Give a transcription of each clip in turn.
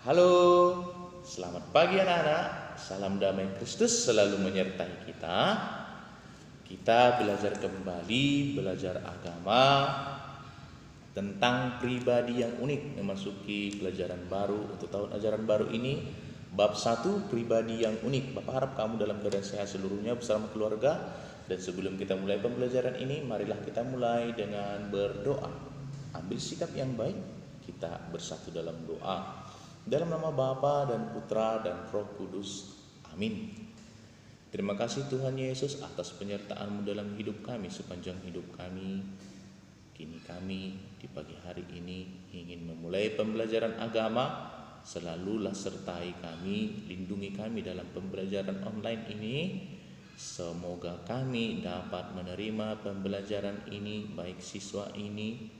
Halo, selamat pagi anak-anak. Salam damai Kristus selalu menyertai kita. Kita belajar kembali, belajar agama tentang pribadi yang unik, memasuki pelajaran baru untuk tahun ajaran baru ini. Bab 1, pribadi yang unik. Bapak harap kamu dalam keadaan sehat seluruhnya bersama keluarga. Dan sebelum kita mulai pembelajaran ini, marilah kita mulai dengan berdoa. Ambil sikap yang baik, kita bersatu dalam doa. Dalam nama Bapa dan Putra dan Roh Kudus. Amin. Terima kasih Tuhan Yesus atas penyertaan-Mu dalam hidup kami sepanjang hidup kami. Kini kami di pagi hari ini ingin memulai pembelajaran agama. Selalulah sertai kami, lindungi kami dalam pembelajaran online ini. Semoga kami dapat menerima pembelajaran ini, baik siswa ini,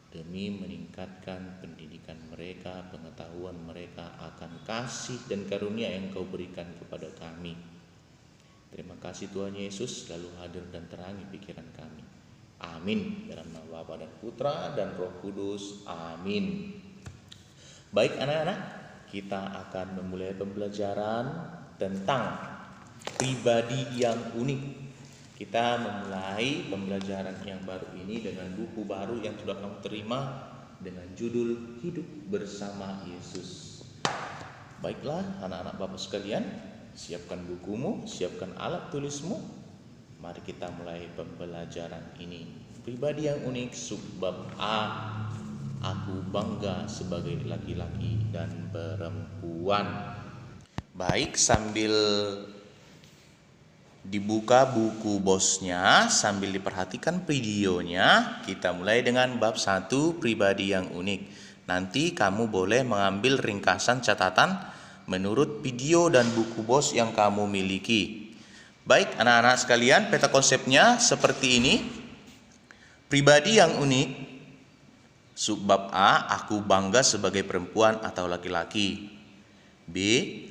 demi meningkatkan pendidikan mereka, pengetahuan mereka akan kasih dan karunia yang Kau berikan kepada kami. Terima kasih Tuhan Yesus, selalu hadir dan terangi pikiran kami. Amin. Dalam nama Bapa dan Putra dan Roh Kudus. Amin. Baik anak-anak, kita akan memulai pembelajaran tentang pribadi yang unik. Kita memulai pembelajaran yang baru ini dengan buku baru yang sudah kamu terima dengan judul Hidup Bersama Yesus. Baiklah anak-anak Bapak sekalian, siapkan bukumu, siapkan alat tulismu. Mari kita mulai pembelajaran ini. Pribadi yang unik, subbab A. Aku bangga sebagai laki-laki dan perempuan. Baik, sambil dibuka buku bosnya sambil diperhatikan videonya, kita mulai dengan bab 1, pribadi yang unik. Nanti kamu boleh mengambil ringkasan catatan menurut video dan buku bos yang kamu miliki. Baik anak-anak sekalian, peta konsepnya seperti ini. Pribadi yang unik, subbab A, aku bangga sebagai perempuan atau laki-laki. B.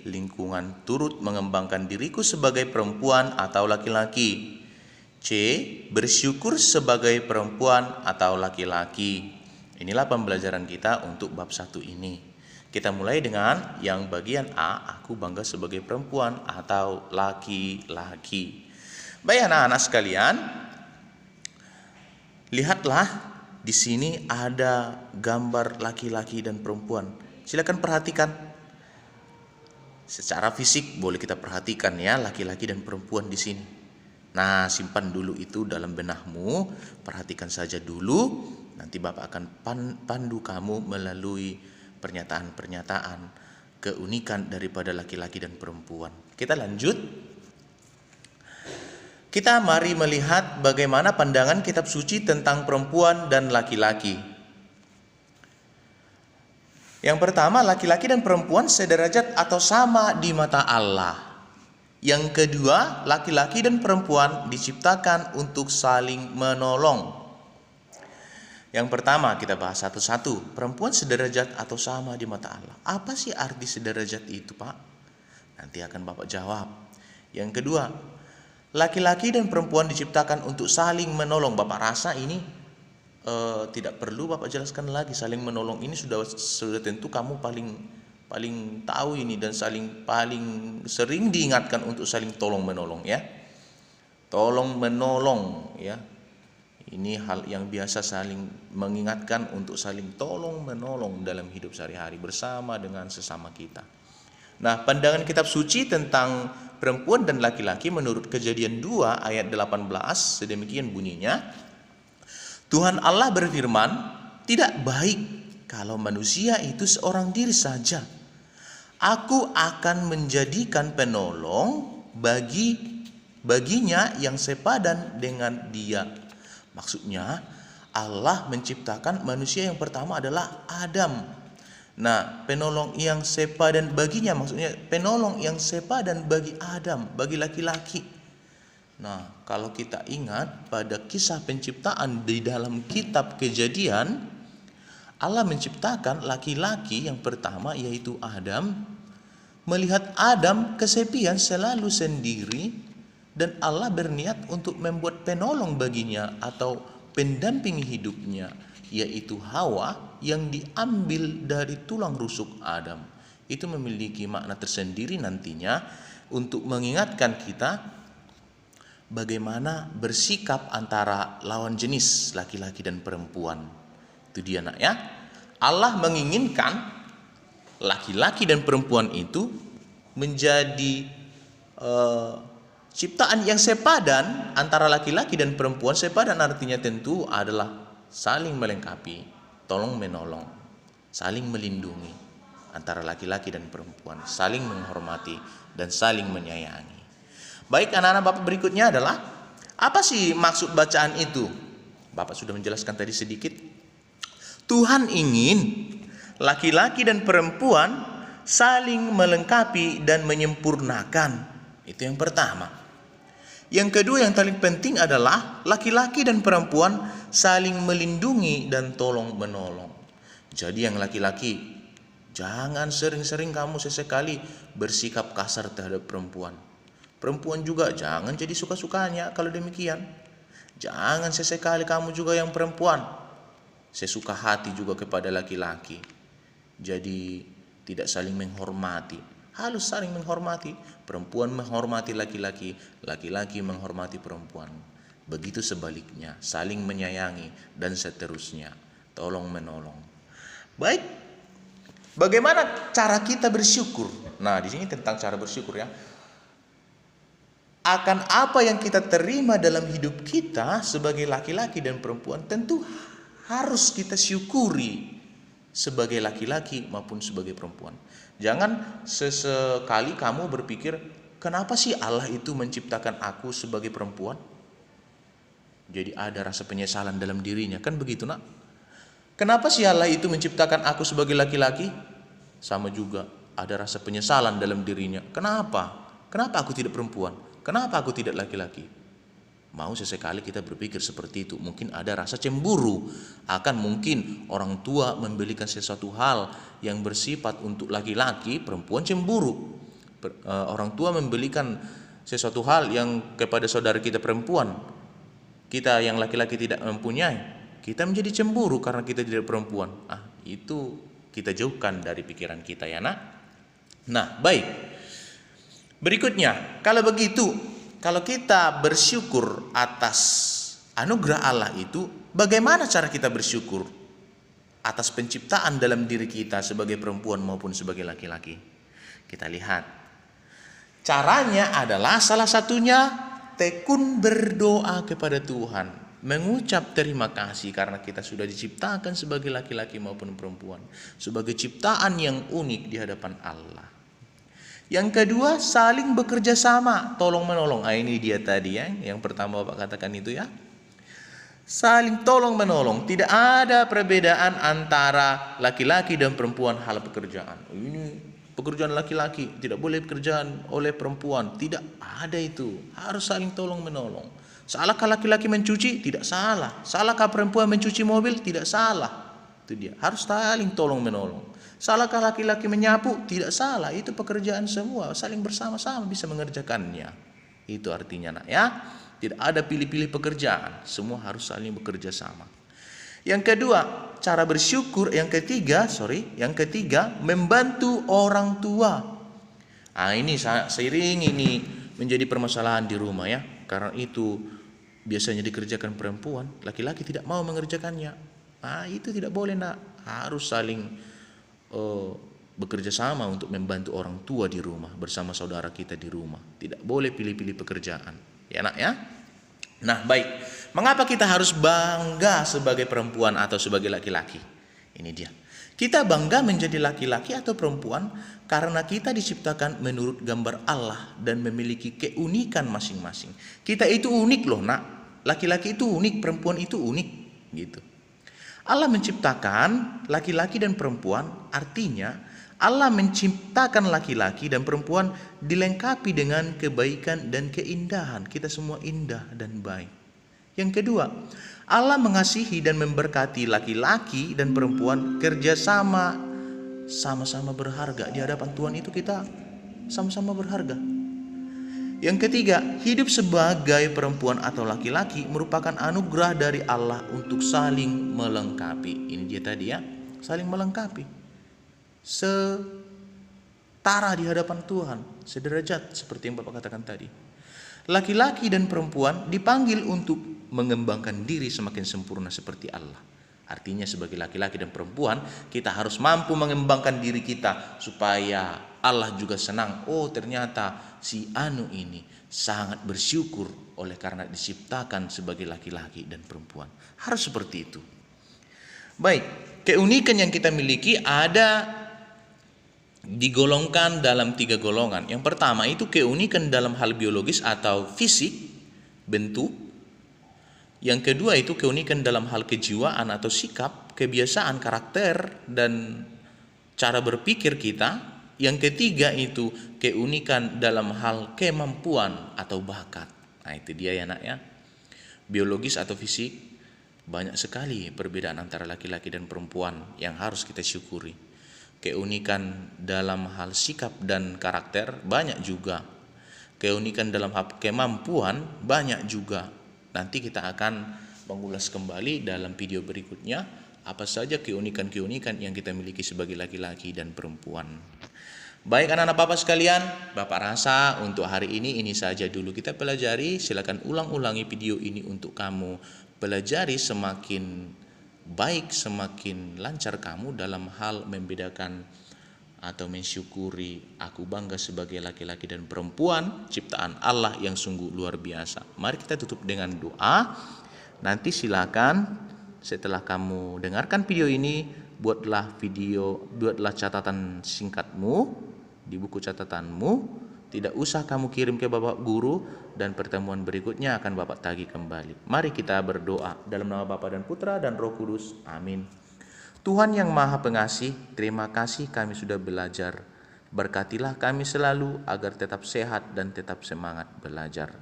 Lingkungan turut mengembangkan diriku sebagai perempuan atau laki-laki. C. Bersyukur sebagai perempuan atau laki-laki. Inilah pembelajaran kita untuk bab 1 ini. Kita mulai dengan yang bagian A, aku bangga sebagai perempuan atau laki-laki. Baik anak-anak sekalian, lihatlah di sini ada gambar laki-laki dan perempuan. Silakan perhatikan. Secara fisik boleh kita perhatikan ya, laki-laki dan perempuan di sini. Nah, simpan dulu itu dalam benahmu, perhatikan saja dulu. Nanti Bapak akan pandu kamu melalui pernyataan-pernyataan keunikan daripada laki-laki dan perempuan. Kita lanjut. Kita mari melihat bagaimana pandangan kitab suci tentang perempuan dan laki-laki. Yang pertama, laki-laki dan perempuan sederajat atau sama di mata Allah. Yang kedua, laki-laki dan perempuan diciptakan untuk saling menolong. Yang pertama, kita bahas satu-satu. Perempuan sederajat atau sama di mata Allah. Apa sih arti sederajat itu, Pak? Nanti akan Bapak jawab. Yang kedua, laki-laki dan perempuan diciptakan untuk saling menolong. Bapak rasa ini tidak perlu Bapak jelaskan lagi. Saling menolong ini sudah tentu kamu paling tahu ini, dan paling sering diingatkan untuk saling tolong menolong ya. Tolong menolong ya. Ini hal yang biasa saling mengingatkan untuk saling tolong menolong dalam hidup sehari-hari bersama dengan sesama kita. Nah, pandangan kitab suci tentang perempuan dan laki-laki menurut Kejadian 2 ayat 18 sedemikian bunyinya. Tuhan Allah berfirman, tidak baik kalau manusia itu seorang diri saja. Aku akan menjadikan penolong baginya yang sepadan dengan dia. Maksudnya Allah menciptakan manusia yang pertama adalah Adam. Nah, penolong yang sepadan baginya, maksudnya penolong yang sepadan bagi Adam, bagi laki-laki. Nah, kalau kita ingat pada kisah penciptaan di dalam kitab Kejadian, Allah menciptakan laki-laki yang pertama yaitu Adam. Melihat Adam kesepian selalu sendiri, dan Allah berniat untuk membuat penolong baginya atau pendamping hidupnya. yaitu Hawa yang diambil dari tulang rusuk Adam. Itu memiliki makna tersendiri nantinya untuk mengingatkan kita bagaimana bersikap antara lawan jenis laki-laki dan perempuan. Itu dia nak ya. Allah menginginkan laki-laki dan perempuan itu menjadi ciptaan yang sepadan. Antara laki-laki dan perempuan sepadan artinya tentu adalah saling melengkapi, tolong menolong, saling melindungi antara laki-laki dan perempuan, saling menghormati dan saling menyayangi. Baik anak-anak Bapak, berikutnya adalah apa sih maksud bacaan itu? Bapak sudah menjelaskan tadi sedikit. Tuhan ingin laki-laki dan perempuan saling melengkapi dan menyempurnakan. Itu yang pertama. Yang kedua yang paling penting adalah laki-laki dan perempuan saling melindungi dan tolong menolong. Jadi yang laki-laki, jangan sering-sering kamu sesekali bersikap kasar terhadap perempuan. Perempuan juga jangan jadi suka-sukanya kalau demikian. Jangan sesekali kamu juga yang perempuan sesuka hati juga kepada laki-laki. Jadi tidak saling menghormati. Harus saling menghormati. Perempuan menghormati laki-laki, laki-laki menghormati perempuan. Begitu sebaliknya, saling menyayangi dan seterusnya. Tolong menolong. Baik. Bagaimana cara kita bersyukur? Nah, di sini tentang cara bersyukur ya. Akan apa yang kita terima dalam hidup kita sebagai laki-laki dan perempuan tentu harus kita syukuri sebagai laki-laki maupun sebagai perempuan. Jangan sesekali kamu berpikir, kenapa sih Allah itu menciptakan aku sebagai perempuan? Jadi ada rasa penyesalan dalam dirinya, kan begitu nak? Kenapa sih Allah itu menciptakan aku sebagai laki-laki? Sama juga ada rasa penyesalan dalam dirinya. Kenapa? Kenapa aku tidak perempuan? Kenapa aku tidak laki-laki? Mau sesekali kita berpikir seperti itu. Mungkin ada rasa cemburu. Akan mungkin orang tua membelikan sesuatu hal yang bersifat untuk laki-laki, perempuan cemburu. Orang tua membelikan sesuatu hal yang kepada saudara kita perempuan, kita yang laki-laki tidak mempunyai, kita menjadi cemburu karena kita tidak perempuan. Itu kita jauhkan dari pikiran kita ya nak. Nah baik. Berikutnya, kalau begitu, kalau kita bersyukur atas anugerah Allah itu, bagaimana cara kita bersyukur atas penciptaan dalam diri kita sebagai perempuan maupun sebagai laki-laki? Kita lihat. Caranya adalah salah satunya tekun berdoa kepada Tuhan. Mengucap terima kasih karena kita sudah diciptakan sebagai laki-laki maupun perempuan. Sebagai ciptaan yang unik di hadapan Allah. Yang kedua, saling bekerja sama, tolong menolong. Ini dia tadi ya, yang pertama Bapak katakan itu ya. Saling tolong menolong, tidak ada perbedaan antara laki-laki dan perempuan hal pekerjaan. Ini pekerjaan laki-laki, tidak boleh pekerjaan oleh perempuan, tidak ada itu. Harus saling tolong menolong. Salahkah laki-laki mencuci? Tidak salah. Salahkah perempuan mencuci mobil? Tidak salah. Itu dia, harus saling tolong menolong. Salahkah laki-laki menyapu? Tidak salah, itu pekerjaan semua, saling bersama-sama bisa mengerjakannya. Itu artinya nak ya. Tidak ada pilih-pilih pekerjaan, semua harus saling bekerja sama. Yang kedua, cara bersyukur. Yang ketiga, membantu orang tua. Ini seiring ini menjadi permasalahan di rumah ya. Karena itu biasanya dikerjakan perempuan, laki-laki tidak mau mengerjakannya. Itu tidak boleh nak, harus saling bekerja sama untuk membantu orang tua di rumah bersama saudara kita di rumah. Tidak boleh pilih-pilih pekerjaan. Ya nak ya. Nah baik, mengapa kita harus bangga sebagai perempuan atau sebagai laki-laki? Ini dia. Kita bangga menjadi laki-laki atau perempuan karena kita diciptakan menurut gambar Allah dan memiliki keunikan masing-masing. Kita itu unik loh nak. Laki-laki itu unik, perempuan itu unik gitu. Allah menciptakan laki-laki dan perempuan, artinya Allah menciptakan laki-laki dan perempuan dilengkapi dengan kebaikan dan keindahan. Kita semua indah dan baik. Yang kedua, Allah mengasihi dan memberkati laki-laki dan perempuan kerjasama, sama-sama berharga. Di hadapan Tuhan itu kita sama-sama berharga. Yang ketiga, hidup sebagai perempuan atau laki-laki merupakan anugerah dari Allah untuk saling melengkapi. Ini dia tadi ya, saling melengkapi. Setara di hadapan Tuhan, sederajat seperti yang Bapak katakan tadi. Laki-laki dan perempuan dipanggil untuk mengembangkan diri semakin sempurna seperti Allah. Artinya sebagai laki-laki dan perempuan kita harus mampu mengembangkan diri kita supaya Allah juga senang. Oh, ternyata si Anu ini sangat bersyukur oleh karena diciptakan sebagai laki-laki dan perempuan. Harus seperti itu. Baik, keunikan yang kita miliki ada digolongkan dalam 3 golongan. Yang pertama itu keunikan dalam hal biologis atau fisik, bentuk. Yang kedua itu keunikan dalam hal kejiwaan atau sikap, kebiasaan, karakter, dan cara berpikir kita. Yang ketiga itu keunikan dalam hal kemampuan atau bakat. Nah itu dia ya nak ya. Biologis atau fisik, banyak sekali perbedaan antara laki-laki dan perempuan yang harus kita syukuri. Keunikan dalam hal sikap dan karakter banyak juga. Keunikan dalam hal kemampuan banyak juga. Nanti kita akan mengulas kembali dalam video berikutnya apa saja keunikan-keunikan yang kita miliki sebagai laki-laki dan perempuan. Baik anak-anak Bapak sekalian, Bapak rasa untuk hari ini saja dulu kita pelajari. Silakan ulang-ulangi video ini untuk kamu pelajari semakin baik, semakin lancar kamu dalam hal membedakan atau mensyukuri aku bangga sebagai laki-laki dan perempuan ciptaan Allah yang sungguh luar biasa. Mari kita tutup dengan doa. Nanti silakan setelah kamu dengarkan video ini buatlah catatan singkatmu di buku catatanmu. Tidak usah kamu kirim ke Bapak Guru dan pertemuan berikutnya akan Bapak tagih kembali. Mari kita berdoa dalam nama Bapa dan Putra dan Roh Kudus. Amin. Tuhan yang Maha Pengasih, terima kasih kami sudah belajar. Berkatilah kami selalu agar tetap sehat dan tetap semangat belajar.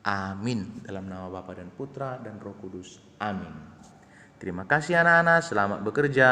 Amin. Dalam nama Bapa dan Putra dan Roh Kudus. Amin. Terima kasih anak-anak, selamat bekerja.